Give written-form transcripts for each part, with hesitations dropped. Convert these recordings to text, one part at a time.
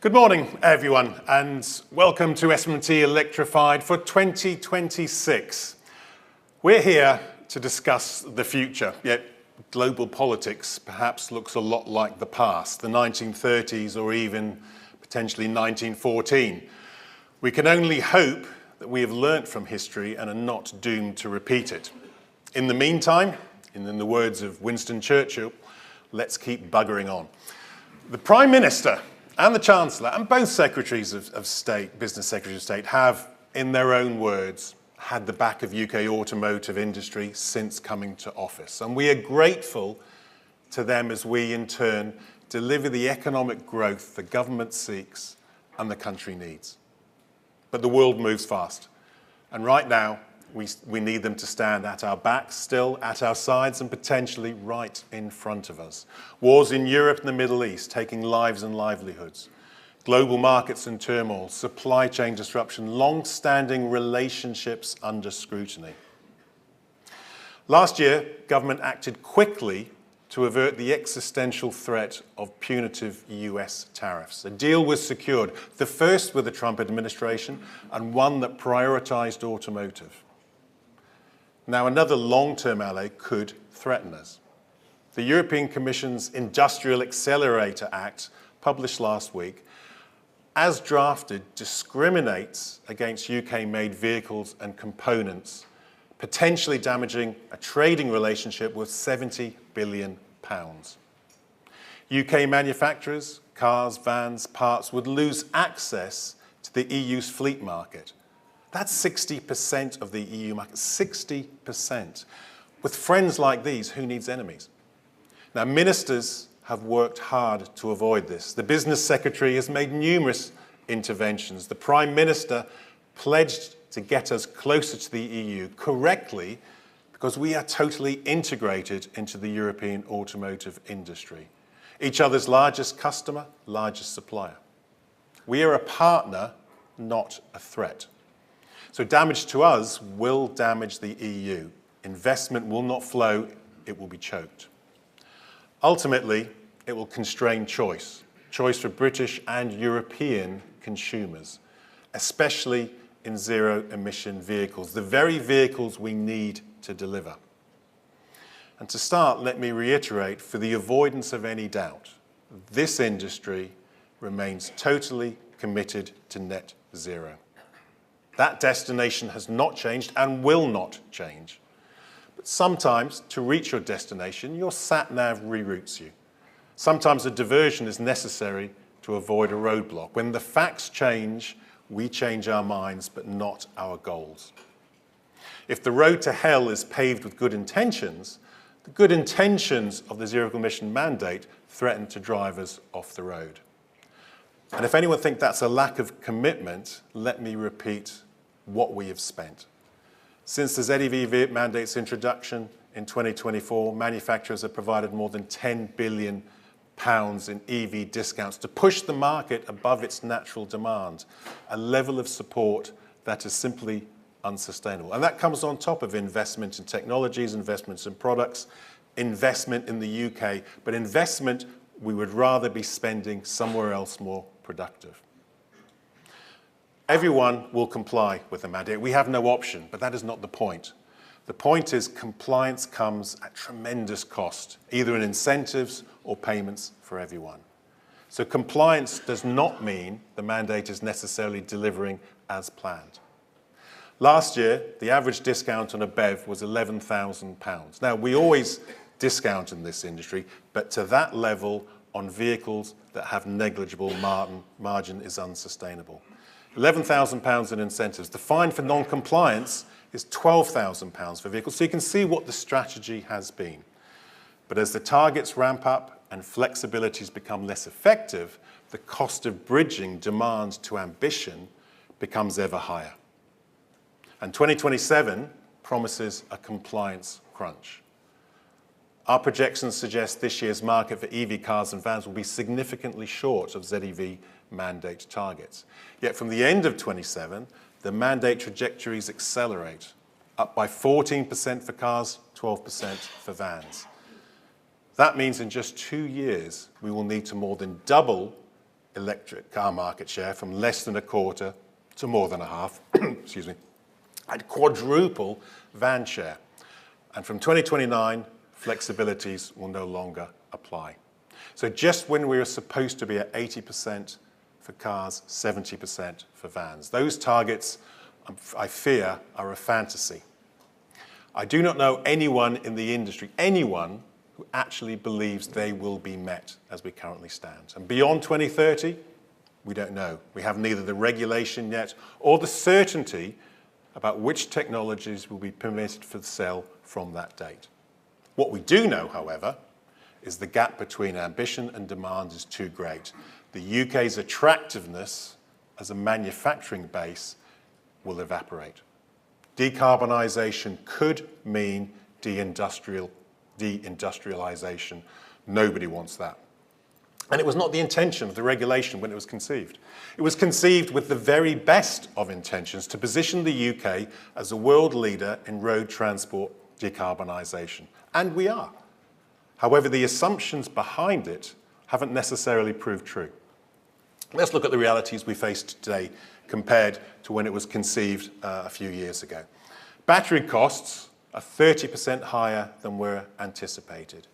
Good morning, everyone, and welcome to SMMT Electrified for 2026. We're here to discuss the future, yet global politics perhaps looks a lot like the past, the 1930s or even potentially 1914. We can only hope that we have learnt from history and are not doomed to repeat it. In the meantime, and in the words of Winston Churchill, let's keep buggering on. The Prime Minister and the Chancellor and both Secretaries of State, Business Secretaries of State, have, in their own words, had the back of UK automotive industry since coming to office. And we are grateful to them as we, in turn, deliver the economic growth the government seeks and the country needs. But the world moves fast. And right now, we need them to stand at our backs, still at our sides, and potentially right in front of us. Wars in Europe and the Middle East, taking lives and livelihoods. Global markets in turmoil, supply chain disruption, long-standing relationships under scrutiny. Last year, government acted quickly to avert the existential threat of punitive US tariffs. A deal was secured, the first with the Trump administration, and one that prioritized automotive. Now, another long-term ally could threaten us. The European Commission's Industrial Accelerator Act, published last week, as drafted, discriminates against UK-made vehicles and components, potentially damaging a trading relationship worth £70 billion. UK manufacturers, cars, vans, parts would lose access to the EU's fleet market. That's 60% of the EU market, 60%. With friends like these, who needs enemies? Now, ministers have worked hard to avoid this. The Business Secretary has made numerous interventions. The Prime Minister pledged to get us closer to the EU, correctly, because we are totally integrated into the European automotive industry. Each other's largest customer, largest supplier. We are a partner, not a threat. So damage to us will damage the EU. Investment will not flow, it will be choked. Ultimately, it will constrain choice for British and European consumers, especially in zero-emission vehicles, the very vehicles we need to deliver. And to start, let me reiterate, for the avoidance of any doubt, this industry remains totally committed to net zero. That destination has not changed and will not change. But sometimes, to reach your destination, your sat-nav reroutes you. Sometimes a diversion is necessary to avoid a roadblock. When the facts change, we change our minds, but not our goals. If the road to hell is paved with good intentions, the good intentions of the zero-emission mandate threaten to drive us off the road. And if anyone thinks that's a lack of commitment, let me repeat what we have spent. Since the ZEV mandate's introduction in 2024, manufacturers have provided more than £10 billion in EV discounts to push the market above its natural demand, a level of support that is simply unsustainable. And that comes on top of investment in technologies, investments in products, investment in the UK, but investment we would rather be spending somewhere else more productive. Everyone will comply with the mandate. We have no option, but that is not the point. The point is compliance comes at tremendous cost, either in incentives or payments for everyone. So compliance does not mean the mandate is necessarily delivering as planned. Last year, the average discount on a BEV was £11,000. Now, we always discount in this industry, but to that level on vehicles that have negligible margin is unsustainable. £11,000 in incentives. The fine for non-compliance is £12,000 for vehicles. So you can see what the strategy has been. But as the targets ramp up and flexibilities become less effective, the cost of bridging demand to ambition becomes ever higher. And 2027 promises a compliance crunch. Our projections suggest this year's market for EV cars and vans will be significantly short of ZEV mandate targets. Yet from the end of 27, the mandate trajectories accelerate, up by 14% for cars, 12% for vans. That means in just 2 years, we will need to more than double electric car market share from less than a quarter to more than a half, excuse me, and quadruple van share. And from 2029, flexibilities will no longer apply. So just when we were supposed to be at 80% for cars, 70% for vans, those targets, I fear, are a fantasy. I do not know anyone in the industry, anyone who actually believes they will be met as we currently stand. And beyond 2030, we don't know. We have neither the regulation yet or the certainty about which technologies will be permitted for sale from that date. What we do know, however, is the gap between ambition and demand is too great. The UK's attractiveness as a manufacturing base will evaporate. Decarbonisation could mean deindustrialisation. Nobody wants that. And it was not the intention of the regulation when it was conceived. It was conceived with the very best of intentions to position the UK as a world leader in road transport decarbonisation. And we are. However, the assumptions behind it haven't necessarily proved true. Let's look at the realities we face today compared to when it was conceived a few years ago. Battery costs are 30% higher than were anticipated.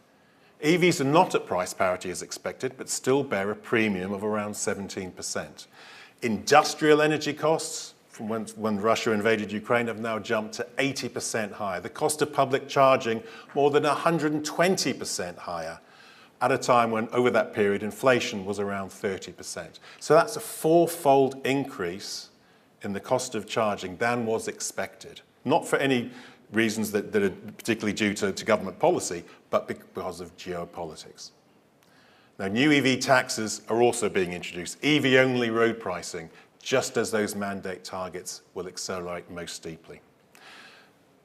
EVs are not at price parity as expected, but still bear a premium of around 17%. Industrial energy costs, from when Russia invaded Ukraine, have now jumped to 80% higher. The cost of public charging more than 120% higher at a time when, over that period, inflation was around 30%. So that's a fourfold increase in the cost of charging than was expected. Not for any reasons that are particularly due to government policy, but because of geopolitics. Now, new EV taxes are also being introduced, EV-only road pricing, just as those mandate targets will accelerate most steeply.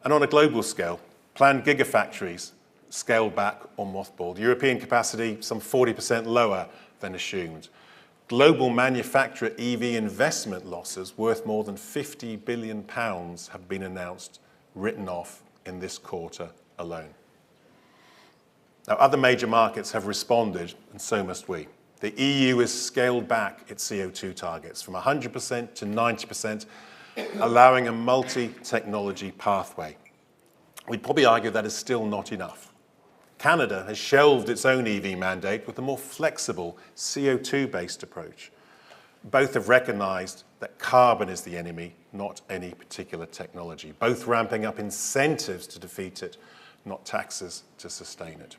And on a global scale, planned gigafactories scaled back or mothballed. European capacity some 40% lower than assumed. Global manufacturer EV investment losses worth more than £50 billion have been announced, written off in this quarter alone. Now, other major markets have responded, and so must we. The EU has scaled back its CO2 targets from 100% to 90%, allowing a multi-technology pathway. We'd probably argue that is still not enough. Canada has shelved its own EV mandate with a more flexible CO2-based approach. Both have recognised that carbon is the enemy, not any particular technology. Both ramping up incentives to defeat it, not taxes to sustain it.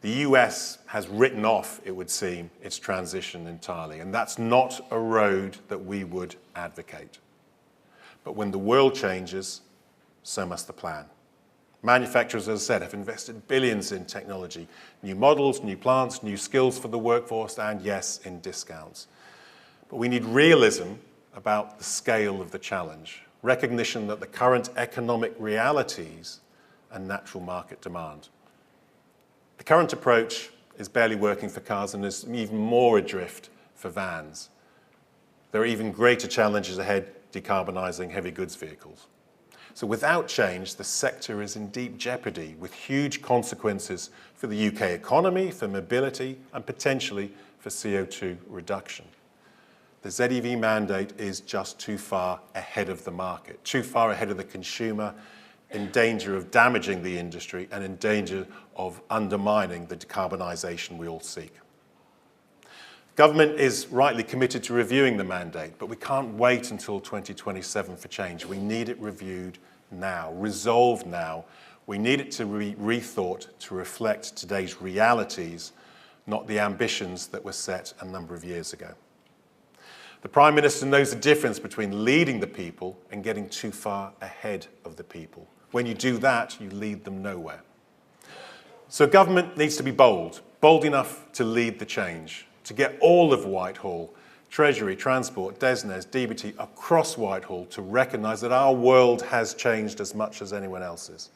The US has written off, it would seem, its transition entirely, and that's not a road that we would advocate. But when the world changes, so must the plan. Manufacturers, as I said, have invested billions in technology, new models, new plants, new skills for the workforce, and yes, in discounts. But we need realism about the scale of the challenge, recognition that the current economic realities and natural market demand. The current approach is barely working for cars and is even more adrift for vans. There are even greater challenges ahead decarbonising heavy goods vehicles. So without change, the sector is in deep jeopardy with huge consequences for the UK economy, for mobility, and potentially for CO2 reduction. The ZEV mandate is just too far ahead of the market, too far ahead of the consumer, in danger of damaging the industry and in danger of undermining the decarbonisation we all seek. Government is rightly committed to reviewing the mandate, but we can't wait until 2027 for change. We need it reviewed now, resolved now. We need it to be rethought to reflect today's realities, not the ambitions that were set a number of years ago. The Prime Minister knows the difference between leading the people and getting too far ahead of the people. When you do that, you lead them nowhere. So government needs to be bold enough to lead the change, to get all of Whitehall, Treasury, Transport, DESNZ, DBT across Whitehall to recognise that our world has changed as much as anyone else's.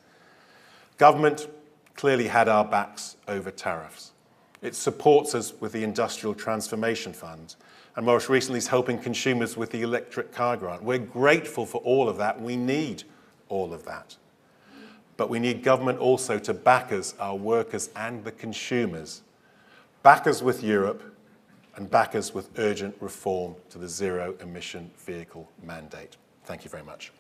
Government clearly had our backs over tariffs. It supports us with the Industrial Transformation Fund, and most recently is helping consumers with the electric car grant. We're grateful for all of that. We need all of that. But we need government also to back us, our workers and the consumers. Back us with Europe and back us with urgent reform to the zero emission vehicle mandate. Thank you very much.